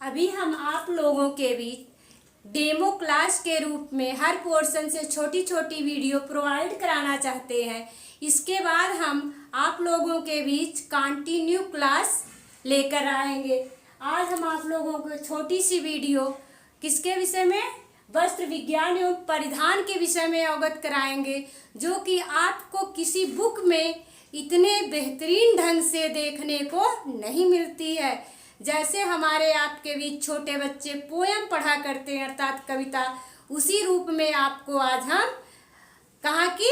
अभी हम आप लोगों के बीच डेमो क्लास के रूप में हर पोर्शन से छोटी छोटी वीडियो प्रोवाइड कराना चाहते हैं। इसके बाद हम आप लोगों के बीच कंटिन्यू क्लास लेकर आएंगे। आज हम आप लोगों को छोटी सी वीडियो किसके विषय में, वस्त्र विज्ञान एवं परिधान के विषय में अवगत कराएंगे, जो कि आपको किसी बुक में इतने बेहतरीन ढंग से देखने को नहीं मिलती है। जैसे हमारे आपके बीच छोटे बच्चे पोयम पढ़ा करते हैं अर्थात कविता, उसी रूप में आपको आज हम कहाँ की,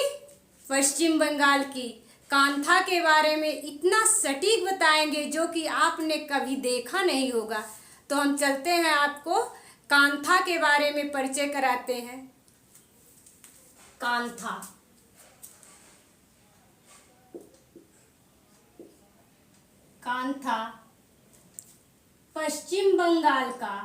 पश्चिम बंगाल की कांथा के बारे में इतना सटीक बताएंगे जो कि आपने कभी देखा नहीं होगा। तो हम चलते हैं, आपको कांथा के बारे में परिचय कराते हैं। कांथा कांथा पश्चिम बंगाल का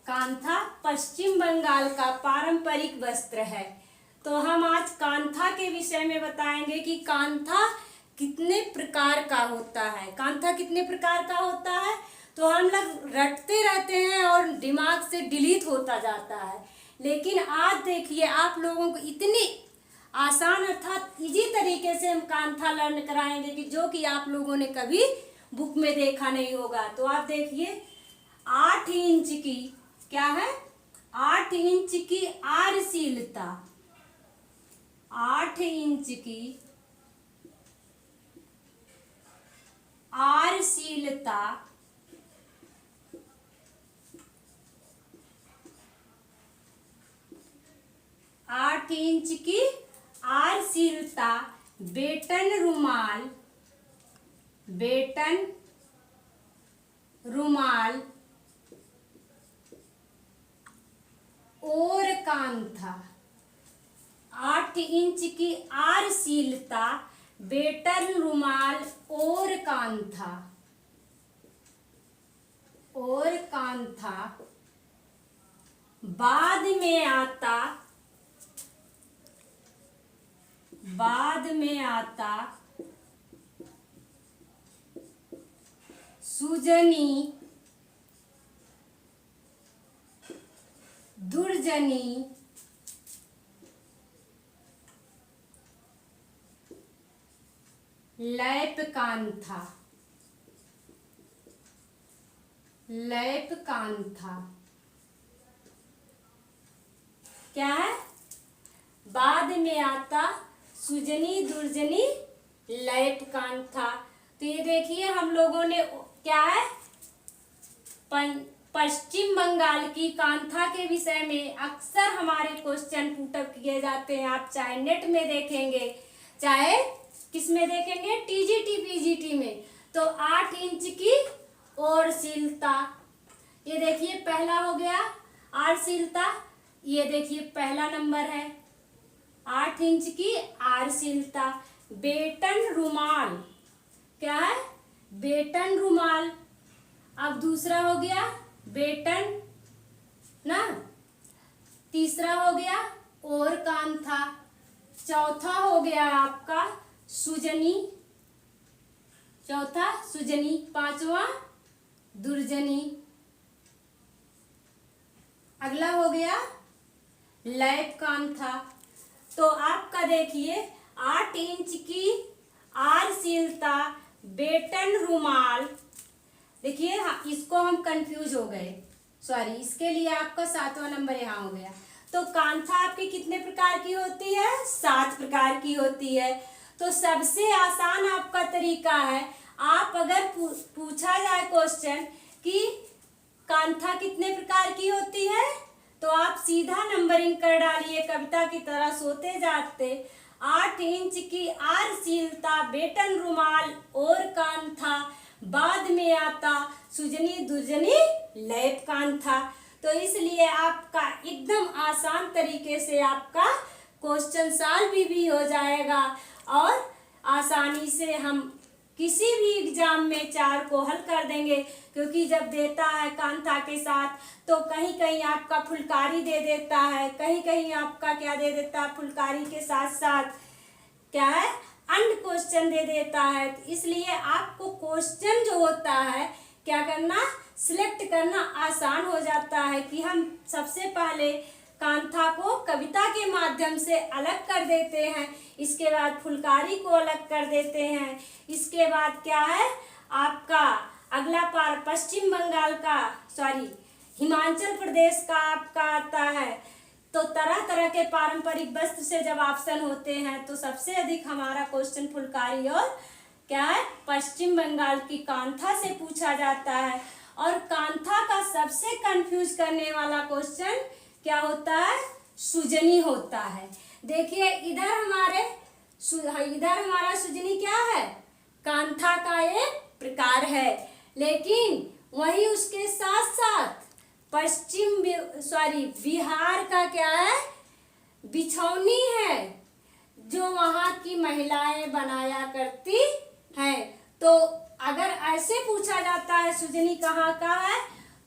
कांथा पश्चिम बंगाल का पारंपरिक वस्त्र है। तो हम आज कांथा के विषय में बताएंगे कि कांथा कितने प्रकार का होता है। कांथा कितने प्रकार का होता है तो हम लोग रटते रहते हैं और दिमाग से डिलीट होता जाता है, लेकिन आज देखिए आप लोगों को इतनी आसान अर्थात इजी तरीके से हम कांथा लर्न कराएंगे कि जो कि आप लोगों ने कभी बुक में देखा नहीं होगा। तो आप देखिए 8 इंच की क्या है, 8 इंच की आरसीलता, 8 इंच की आरसीलता, 8 इंच की आरसीलता, बेटन रुमाल और कांथा। 8 इंच की आरसीलता, बेटन रुमाल और कांथा। बाद में आता सुजनी, दुर्जनी, लैप कांथा। क्या है, बाद में आता सुजनी, दुर्जनी, लैप कांथा। तो ये देखिए हम लोगों ने क्या है, पश्चिम बंगाल की कांथा के विषय में अक्सर हमारे क्वेश्चन पुटअप किए जाते हैं। आप चाहे नेट में देखेंगे, चाहे किस में देखेंगे, टीजीटी पीजीटी में। तो 8 इंच की और सीलता, ये देखिए पहला हो गया आरसीलता, ये देखिए पहला नंबर है 8 इंच की आरसीलता। बेटन रुमाल, क्या है, बेटन रुमाल। अब दूसरा हो गया बेटन ना, तीसरा हो गया और कांथा, चौथा हो गया आपका सुजनी, चौथा सुजनी, पांचवा दुर्जनी, अगला हो गया लैप कांथा। तो आपका देखिए 8 इंच की आरसीलता, बेटन रुमाल। देखिए इसको हम कंफ्यूज हो गए, सॉरी, इसके लिए आपका 7वां नंबर यहाँ हो गया। तो कांथा आपकी कितने प्रकार की होती है, 7 प्रकार की होती है। तो सबसे आसान आपका तरीका है, आप अगर पूछा जाए क्वेश्चन कि कांथा कितने प्रकार की होती है, तो आप सीधा नंबरिंग कर डालिए, कविता की तरह सोते जागते। 8 इंच की आरसीलता, बेटन रुमाल और कांथा, बाद में आता सुजनी, दुर्जनी, लैप कांथा। तो इसलिए आपका एकदम आसान तरीके से आपका क्वेश्चन सॉल्व भी हो जाएगा और आसानी से हम किसी भी एग्जाम में 4 को हल कर देंगे, क्योंकि जब देता है कांथा के साथ तो कहीं कहीं आपका फुलकारी दे देता है, कहीं कहीं आपका क्या दे देता है, फुलकारी के साथ साथ क्या है, अंड क्वेश्चन दे देता है। इसलिए आपको क्वेश्चन जो होता है क्या करना, सिलेक्ट करना आसान हो जाता है कि हम सबसे पहले कांथा को कविता के माध्यम से अलग कर देते हैं, इसके बाद फुलकारी को अलग कर देते हैं, इसके बाद क्या है आपका अगला पार पश्चिम बंगाल का हिमाचल प्रदेश का आपका आता है। तो तरह तरह के पारंपरिक वस्त्र से जब ऑप्शन होते हैं तो सबसे अधिक हमारा क्वेश्चन फुलकारी और क्या है पश्चिम बंगाल की कांथा से पूछा जाता है। और कांथा का सबसे कंफ्यूज करने वाला क्वेश्चन क्या होता है, सुजनी होता है। देखिए इधर हमारा सुजनी क्या है, कांथा का एक प्रकार है, लेकिन वही उसके साथ साथ बिहार का क्या है, बिछौनी है, जो वहाँ की महिलाएं बनाया करती हैं। तो अगर ऐसे पूछा जाता है सुजनी कहाँ का है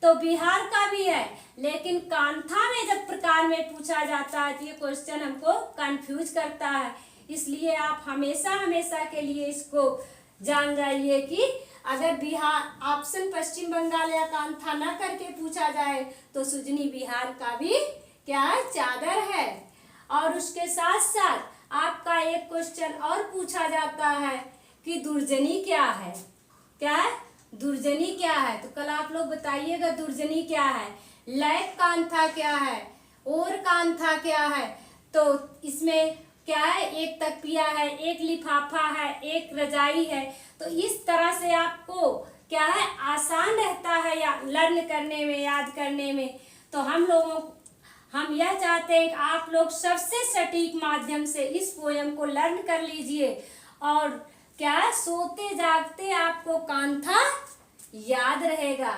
तो बिहार का भी है, लेकिन कांथा में जब प्रकार में पूछा जाता है तो ये क्वेश्चन हमको कंफ्यूज करता है। इसलिए आप हमेशा हमेशा के लिए इसको जान जाइए कि अगर बिहार ऑप्शन पश्चिम बंगाल या कांथा न करके पूछा जाए तो सुजनी बिहार का भी क्या है, चादर है। और उसके साथ साथ आपका एक क्वेश्चन और पूछा जाता है कि दुर्जनी क्या है, क्या है दुर्जनी क्या है। तो कल आप लोग बताइएगा दुर्जनी क्या है, लैक कांथा क्या है, और कांथा क्या है। तो इसमें क्या है, एक तकिया है, एक लिफाफा है, एक रजाई है। तो इस तरह से आपको क्या है आसान रहता है या लर्न करने में, याद करने में। तो हम यह चाहते हैं कि आप लोग सबसे सटीक माध्यम से इस पोयम को लर्न कर लीजिए और क्या सोते जागते आपको कांथा याद रहेगा।